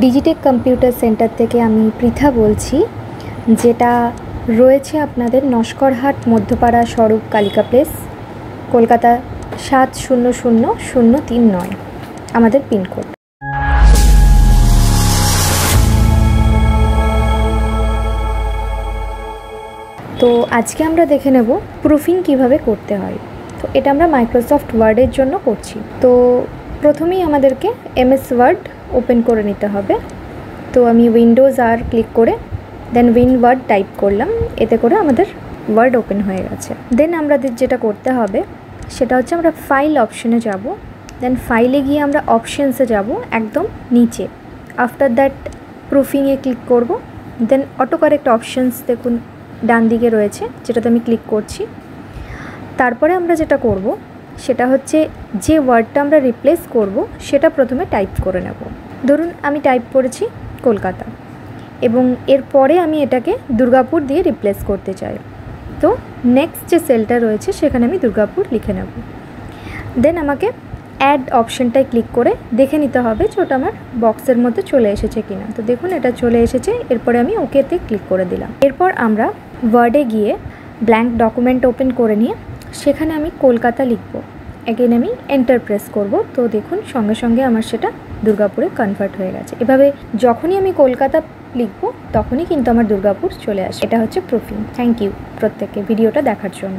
Digitech computer centre থেকে আমি পৃথা বলছি, যেটা রয়েছে আপনাদের নস্করহাট মধ্যপাড়া স্বরূপ কালিকা প্লেস, কলকাতা 700039 আমাদের পিনকোড। তো আজকে আমরা দেখে নেব প্রুফিং কিভাবে করতে হয়। তো এটা আমরা মাইক্রোসফট ওয়ার্ডের জন্য করছি। তো প্রথমেই আমাদেরকে এমএস ওয়ার্ড ওপেন করে নিতে হবে। তো আমি উইন্ডোজ আর ক্লিক করে দেন ওয়ার্ড টাইপ করলাম, এতে করে আমাদের ওয়ার্ড ওপেন হয়ে গেছে। দেন আমাদের যেটা করতে হবে সেটা হচ্ছে আমরা ফাইল অপশনে যাব, দেন ফাইলে গিয়ে আমরা অপশনসে যাব একদম নিচে। আফটার দ্যাট প্রুফিংয়ে ক্লিক করব, দেন অটো কারেক্ট অপশনস দেখুন ডান দিকে রয়েছে, যেটাতে আমি ক্লিক করছি। তারপরে আমরা যেটা করব সেটা হচ্ছে যে ওয়ার্ডটা আমরা রিপ্লেস করব সেটা প্রথমে টাইপ করে নেব। ধরুন আমি টাইপ করেছি কলকাতা, এবং এরপরে আমি এটাকে দুর্গাপুর দিয়ে রিপ্লেস করতে চাই। তো নেক্সট যে সেলটা রয়েছে সেখানে আমি দুর্গাপুর লিখে নেব। দেন আমাকে অ্যাড অপশানটায় ক্লিক করে দেখে নিতে হবে যে ওটা আমার বক্সের মধ্যে চলে এসেছে কিনা। তো দেখুন এটা চলে এসেছে, এরপরে আমি ওকেতে ক্লিক করে দিলাম। এরপর আমরা ওয়ার্ডে গিয়ে ব্ল্যাঙ্ক ডকুমেন্ট ওপেন করে নিয়ে সেখানে আমি কলকাতা লিখব। এগেন আমি এন্টার প্রেস করব। তো দেখুন সঙ্গে সঙ্গে আমার সেটা দুর্গাপুরে কনভার্ট হয়ে গেছে। এভাবে যখনই আমি কলকাতা লিখব তখনই কিন্তু আমার দুর্গাপুর চলে আসে। এটা হচ্ছে প্রুফিং। থ্যাংক ইউ প্রত্যেককে ভিডিওটা দেখার জন্য।